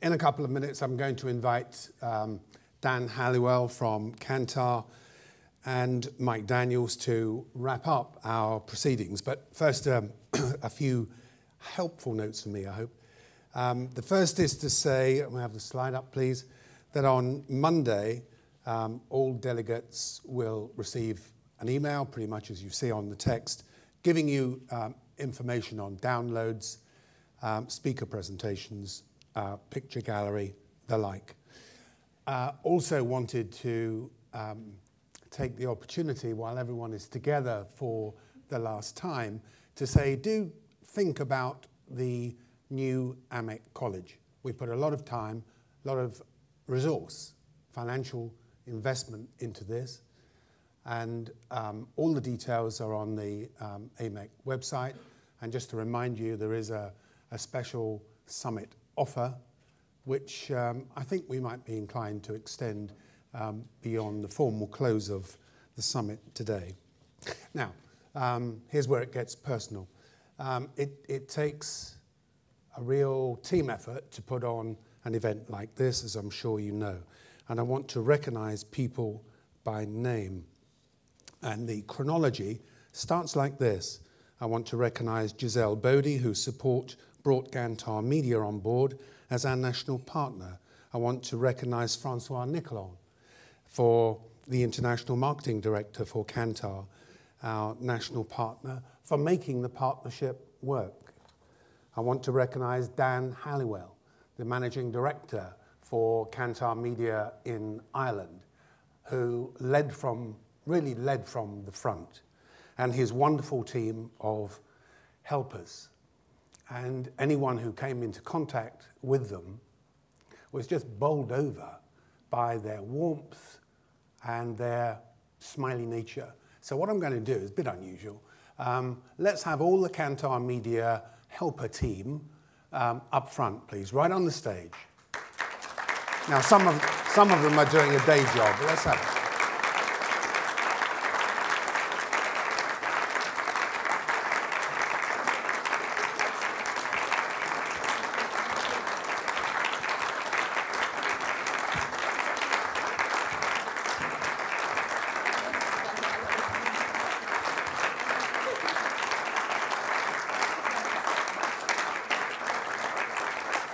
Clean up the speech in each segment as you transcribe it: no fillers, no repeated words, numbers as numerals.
In a couple of minutes, I'm going to invite Dan Halliwell from Kantar and Mike Daniels to wrap up our proceedings. But first, a few helpful notes from me, I hope. The first is to say, we'll have the slide up, please, that on Monday, all delegates will receive an email, pretty much as you see on the text, giving you information on downloads, speaker presentations, picture gallery, the like. Also wanted to take the opportunity while everyone is together for the last time to say, do think about the new AMEC College. We put a lot of time, a lot of resource, financial investment into this, and all the details are on the AMEC website. And just to remind you, there is a special summit offer, which I think we might be inclined to extend beyond the formal close of the summit today. Now, here's where it gets personal. It takes a real team effort to put on an event like this, as I'm sure you know. And I want to recognize people by name. And the chronology starts like this. I want to recognize Giselle Bodie, who brought Kantar Media on board as our national partner. I want to recognize Francois Nicolon for the International Marketing Director for Kantar, our national partner, for making the partnership work. I want to recognize Dan Halliwell, the Managing Director for Kantar Media in Ireland, who really led from the front, and his wonderful team of helpers. And anyone who came into contact with them was just bowled over by their warmth and their smiley nature. So what I'm going to do is a bit unusual. Let's have all the Kantar Media helper team up front, please, right on the stage. Now, some of them are doing a day job, but let's have it.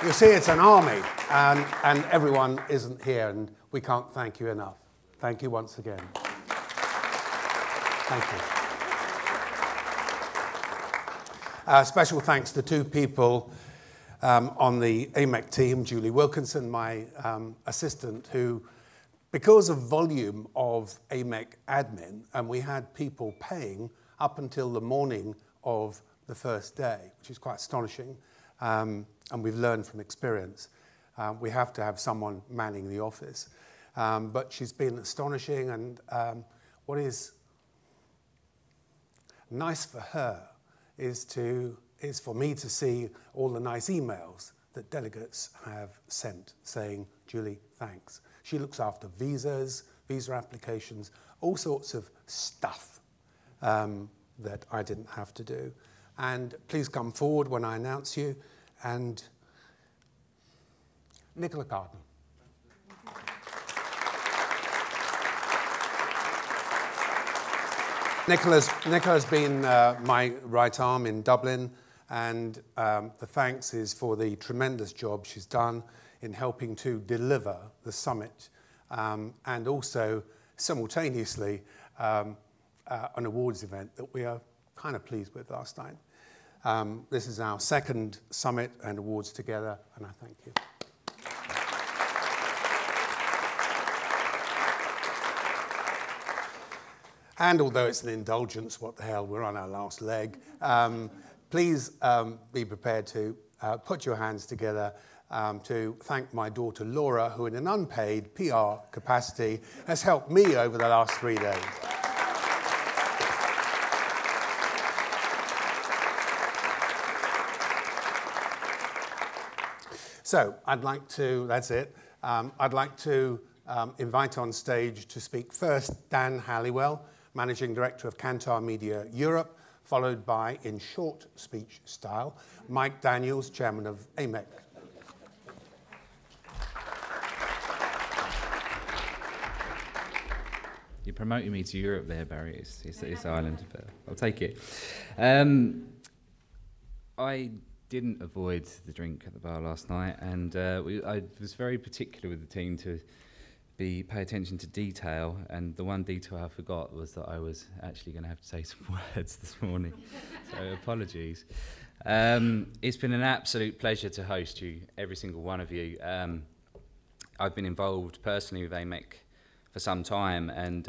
You see, it's an army, and everyone isn't here, and we can't thank you enough. Thank you once again. Thank you. Special thanks to two people on the AMEC team, Julie Wilkinson, my assistant, who, because of volume of AMEC admin, and we had people paying up until the morning of the first day, which is quite astonishing. And we've learned from experience. We have to have someone manning the office. But she's been astonishing, and what is nice for her is for me to see all the nice emails that delegates have sent saying, Julie, thanks. She looks after visas, visa applications, all sorts of stuff that I didn't have to do. And please come forward when I announce you. And Nicola Carden. Nicola's been my right arm in Dublin, and the thanks is for the tremendous job she's done in helping to deliver the summit, and also simultaneously an awards event that we are kind of pleased with last night. This is our second summit and awards together, and I thank you. And although it's an indulgence, what the hell, we're on our last leg, please be prepared to put your hands together to thank my daughter Laura, who in an unpaid PR capacity has helped me over the last 3 days. So I'd like to, that's it, I'd like to invite on stage to speak first Dan Halliwell, Managing Director of Kantar Media Europe, followed by, in short speech style, Mike Daniels, Chairman of AMEC. You're promoting me to Europe there, Barry. It's Ireland, but I'll take it. I didn't avoid the drink at the bar last night, and I was very particular with the team to pay attention to detail, and the one detail I forgot was that I was actually going to have to say some words this morning, so apologies. It's been an absolute pleasure to host you, every single one of you. I've been involved personally with AMEC for some time, and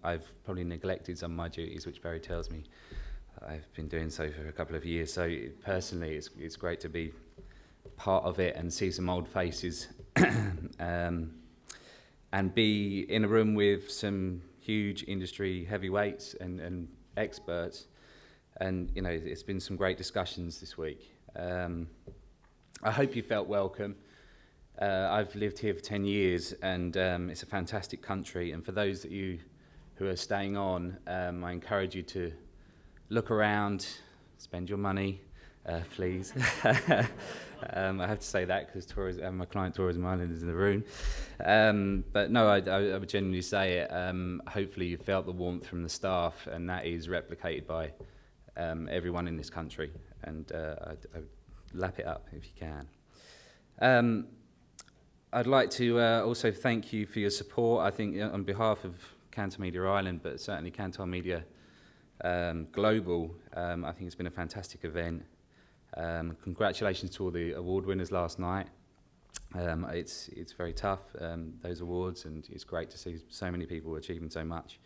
I've probably neglected some of my duties, which Barry tells me I've been doing so for a couple of years. So personally, it's great to be part of it and see some old faces, and be in a room with some huge industry heavyweights and experts. And you know, it's been some great discussions this week. I hope you felt welcome. I've lived here for 10 years, and it's a fantastic country. And for those of you who are staying on, I encourage you to look around, spend your money, please. I have to say that because my client Tourism Ireland is in the room. But no, I would genuinely say it. Hopefully you felt the warmth from the staff, and that is replicated by everyone in this country. And I'd lap it up if you can. I'd like to also thank you for your support. I think on behalf of Kantar Media Ireland, but certainly Kantar Media Global, I think it's been a fantastic event. Congratulations to all the award winners last night. It's very tough, those awards, and it's great to see so many people achieving so much.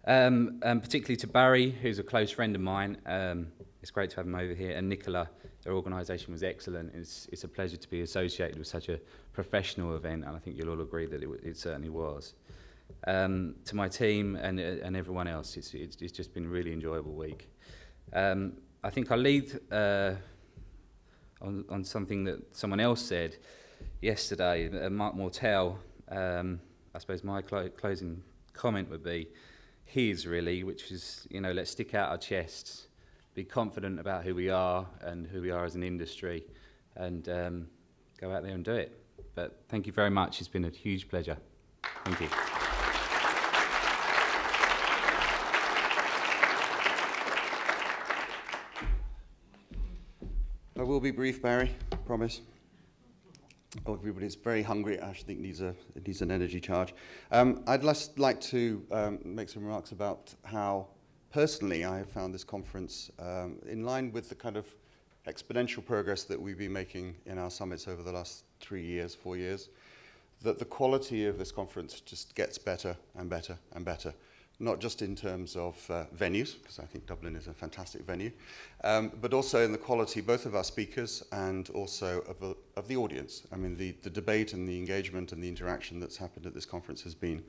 And particularly to Barry, who's a close friend of mine. It's great to have him over here, and Nicola. Their organisation was excellent. It's a pleasure to be associated with such a professional event, and I think you'll all agree that it certainly was. To my team and everyone else, it's just been a really enjoyable week. I think I'll lead on something that someone else said yesterday, Mark Mortel. I suppose my closing comment would be his, really, which is, you know, let's stick out our chests, be confident about who we are and who we are as an industry, and go out there and do it. But thank you very much. It's been a huge pleasure. Thank you. I will be brief, Barry, promise. Oh, everybody's very hungry. I think it needs an energy charge. I'd just like to make some remarks about how personally I have found this conference in line with the kind of exponential progress that we've been making in our summits over the last 3 years, 4 years, that the quality of this conference just gets better and better and better. Not just in terms of venues, because I think Dublin is a fantastic venue, but also in the quality both of our speakers and also of the audience. I mean, the debate and the engagement and the interaction that's happened at this conference has been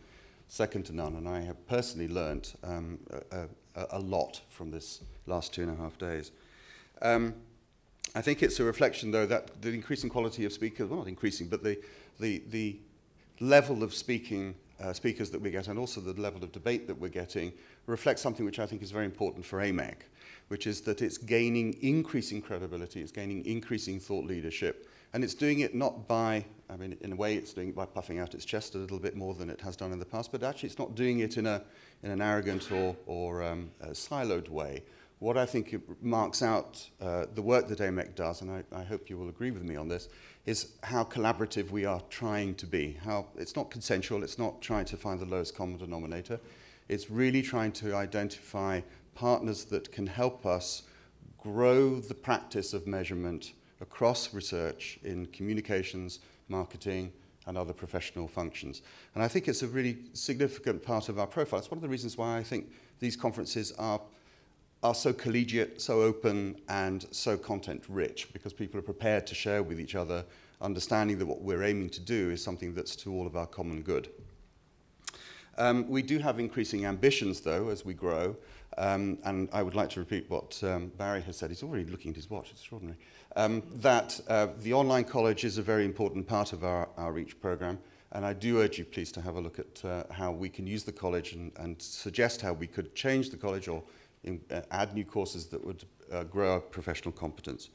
second to none, and I have personally learnt a lot from this last 2.5 days. I think it's a reflection, though, that the increasing quality of speakers, well, not increasing, but the level of speakers that we get, and also the level of debate that we're getting, reflects something which I think is very important for AMEC, which is that it's gaining increasing credibility, it's gaining increasing thought leadership, and it's doing it not by, I mean, in a way it's doing it by puffing out its chest a little bit more than it has done in the past, but actually it's not doing it in an arrogant or a siloed way. What I think it marks out the work that AMEC does, and I hope you will agree with me on this, is how collaborative we are trying to be. How it's not consensual, it's not trying to find the lowest common denominator. It's really trying to identify partners that can help us grow the practice of measurement across research in communications, marketing, and other professional functions. And I think it's a really significant part of our profile. It's one of the reasons why I think these conferences are so collegiate, so open, and so content-rich, because people are prepared to share with each other, understanding that what we're aiming to do is something that's to all of our common good. We do have increasing ambitions, though, as we grow, and I would like to repeat what Barry has said. He's already looking at his watch, it's extraordinary. That the online college is a very important part of our REACH program, and I do urge you, please, to have a look at how we can use the college and suggest how we could change the college or add new courses that would grow our professional competence.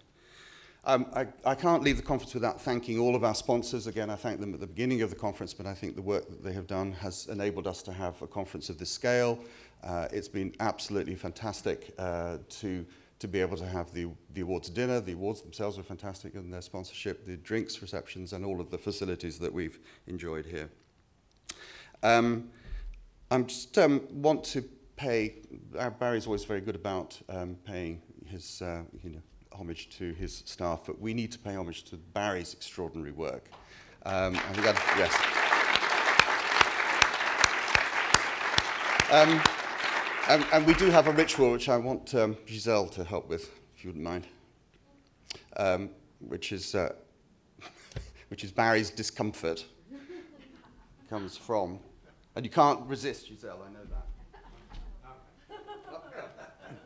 I can't leave the conference without thanking all of our sponsors. Again, I thanked them at the beginning of the conference, but I think the work that they have done has enabled us to have a conference of this scale. It's been absolutely fantastic to be able to have the awards dinner. The awards themselves were fantastic, and their sponsorship, the drinks receptions, and all of the facilities that we've enjoyed here. I just want to pay, Barry's always very good about paying his homage to his staff, but we need to pay homage to Barry's extraordinary work. I think yes. And we do have a ritual which I want Giselle to help with, if you wouldn't mind, which is Barry's discomfort comes from, and you can't resist, Giselle, I know that.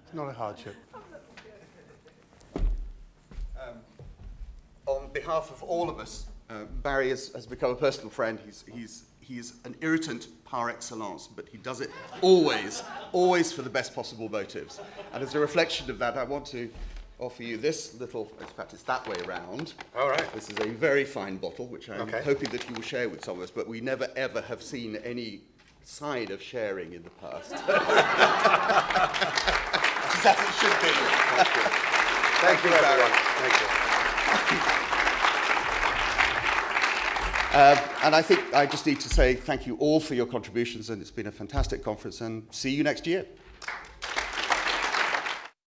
It's not a hardship. On behalf of all of us, Barry has become a personal friend. He's an irritant par excellence, but he does it always for the best possible motives. And as a reflection of that, I want to offer you this little, in fact, it's that way around. All right. This is a very fine bottle, which I'm hoping that you will share with some of us, but we never, ever have seen any sign of sharing in the past. As it should be. Thank you, Barry. Thank you. And I think I just need to say thank you all for your contributions, and it's been a fantastic conference, and see you next year.